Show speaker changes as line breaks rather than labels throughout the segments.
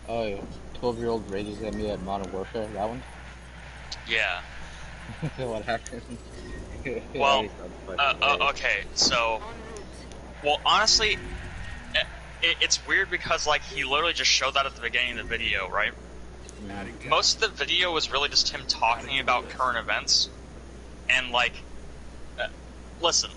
Oh, 12-year-old rages at me at Modern Warfare. That one.
Yeah.
What happened?
Well,
That sounds fucking hilarious.
okay, so, well, honestly, it's weird because, like, he literally just showed that at the beginning of the video, right? Most of the video was really just him talking about current events, and, like, uh, listen,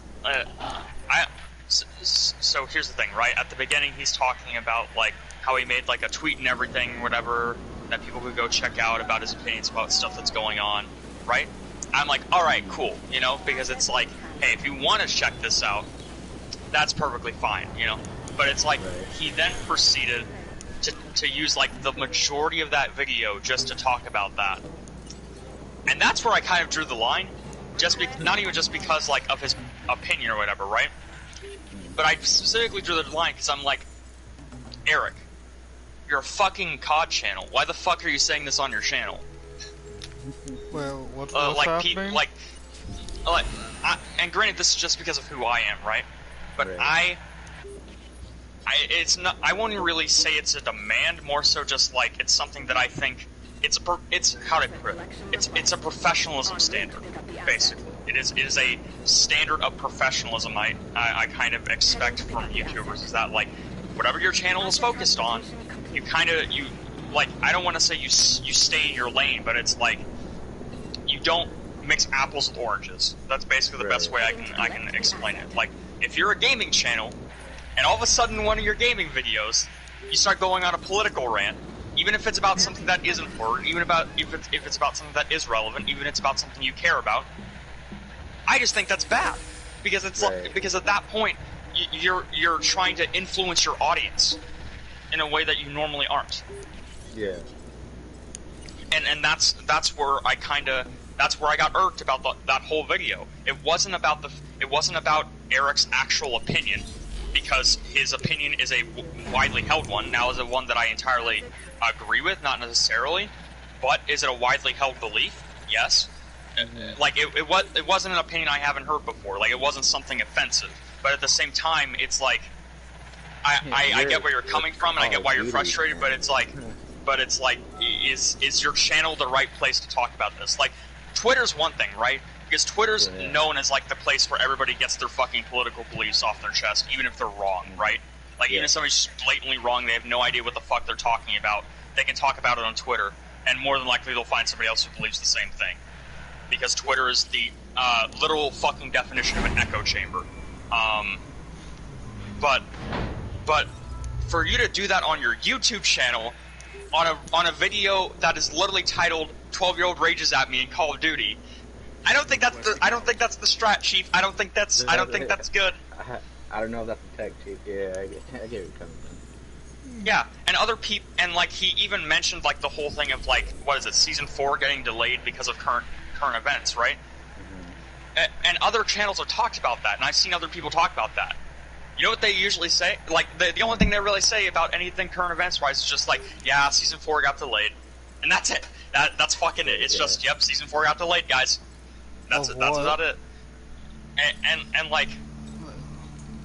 so here's the thing, right? At the beginning, he's talking about, like, how he made, like, a tweet and everything, whatever, that people could go check out about his opinions about stuff that's going on, right? I'm like, alright, cool, you know, because it's like, hey, if you want to check this out, that's perfectly fine, you know? But it's like,
Right.
he then proceeded to use, like, the majority of that video just to talk about that. And that's where I kind of drew the line, not even just because, like, of his opinion or whatever, right? But I specifically drew the line because I'm like, Eric, you're a fucking COD channel. Why the fuck are you saying this on your channel?
Well, what's
Like,
happening?
and granted, this is just because of who I am, right? But
Right.
it's not. I won't really say it's a demand. More so, just like it's something that I think it's how to put it. It's a professionalism standard, basically. It is a standard of professionalism. I kind of expect from YouTubers is that like whatever your channel is focused on, you like. I don't want to say you stay in your lane, but it's like you don't mix apples with oranges. That's basically the best way I can explain it. Like if you're a gaming channel. And all of a sudden, one of your gaming videos, you start going on a political rant, even if it's about something that is important, even if it's about something that is relevant, even if it's about something you care about. I just think that's bad because it's like, because at that point you're trying to influence your audience in a way that you normally aren't.
Yeah.
And that's where I got irked about that whole video. It wasn't about Eric's actual opinion. Because his opinion is a widely held one. Now, is it one that I entirely agree with? Not necessarily. But is it a widely held belief? Yes. Like, it wasn't an opinion I haven't heard before. Like, it wasn't something offensive. But at the same time, it's like, I get where you're coming from, and I get why you're frustrated, but it's like, is your channel the right place to talk about this? Like, Twitter's one thing, right? Because Twitter's known as, like, the place where everybody gets their fucking political beliefs off their chest, even if they're wrong, right? Like, even if somebody's just blatantly wrong, they have no idea what the fuck they're talking about, they can talk about it on Twitter, and more than likely they'll find somebody else who believes the same thing. Because Twitter is the literal fucking definition of an echo chamber. But for you to do that on your YouTube channel, on a video that is literally titled 12-year-old rages at me in Call of Duty, I don't think that's the strat, Chief. I don't think that's good.
I don't know if that's a tech, Chief. Yeah, I get where you're coming from.
Yeah, and other people, and like he even mentioned like the whole thing of like what is it, season 4 getting delayed because of current events, right? And other channels have talked about that, and I've seen other people talk about that. You know what they usually say? Like the only thing they really say about anything current events wise is just like, yeah, season 4 got delayed, and that's it. That's fucking it. It's just yep, season 4 got delayed, guys. That's it. That's about it. And like,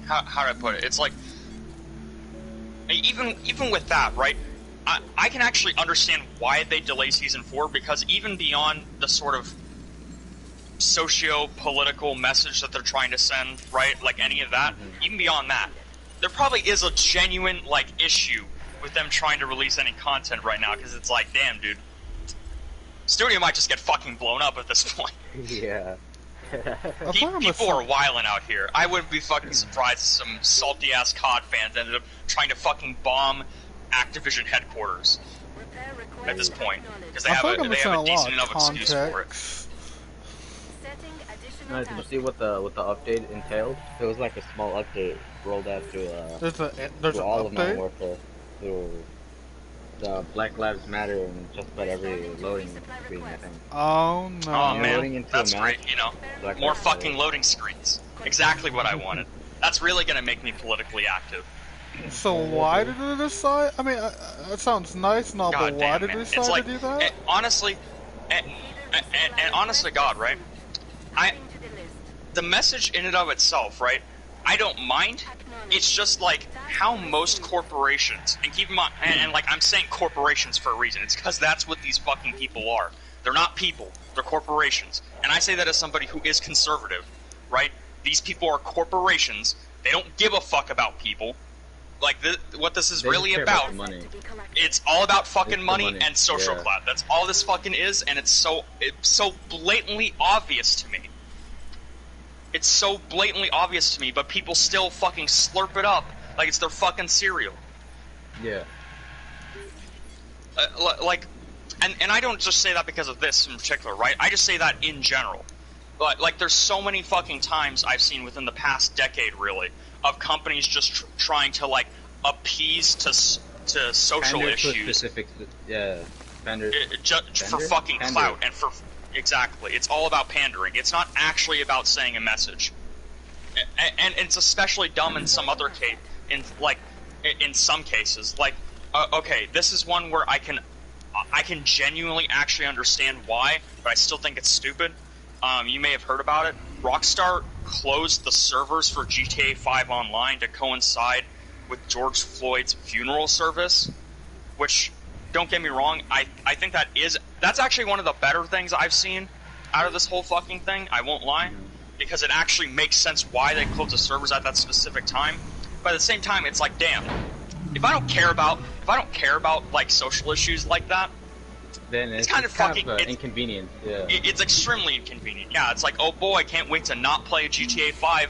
how do I put it? It's like, even with that, right? I can actually understand why they delay season 4 because even beyond the sort of socio-political message that they're trying to send, right? Like any of that, even beyond that, there probably is a genuine like issue with them trying to release any content right now because it's like, damn, dude. Studio might just get fucking blown up at this point.
Yeah.
People are wilding out here. I wouldn't be fucking surprised if some salty-ass COD fans ended up trying to fucking bomb Activision headquarters at this point. Because they have a decent enough excuse for it.
Nice. Did you see what the update entailed? It was like a small update rolled out to
there's
all
an
of Modern
update?
Warfare. Through the Black Lives Matter and just about every loading screen, I think.
Oh no.
Oh
You're
man, that's great, you know. More fucking loading screens. Exactly what I wanted. That's really gonna make me politically active.
So why did they decide? I mean, it sounds nice and all, but why did they decide to do that?
Honestly, and honest to God, right? The message in and of itself, right? I don't mind. It's just like how most corporations, and keep in mind, and like I'm saying corporations for a reason. It's because that's what these fucking people are. They're not people. They're corporations. And I say that as somebody who is conservative, right? These people are corporations. They don't give a fuck about people. Like, what this is really about,
money.
It's all about fucking money,
money
and social class. That's all this fucking is, and it's so blatantly obvious to me. It's so blatantly obvious to me, but people still fucking slurp it up like it's their fucking cereal.
Yeah.
Like, and I don't just say that because of this in particular, right? I just say that in general. But, like, there's so many fucking times I've seen within the past decade, really, of companies just trying to, like, appease to social
Pander
issues.
To specific, yeah. Pander.
For fucking clout and for... Exactly. It's all about pandering. It's not actually about saying a message. And it's especially dumb in some other case. In some cases. Like, okay, this is one where I can genuinely actually understand why, but I still think it's stupid. You may have heard about it. Rockstar closed the servers for GTA 5 Online to coincide with George Floyd's funeral service, which, don't get me wrong, I think that's actually one of the better things I've seen out of this whole fucking thing, I won't lie, because it actually makes sense why they closed the servers at that specific time. But at the same time, it's like, damn, if I don't care about like social issues like that,
then it's
kind of fucking
inconvenient. Yeah.
It's extremely inconvenient. Yeah, it's like, oh boy, I can't wait to not play GTA 5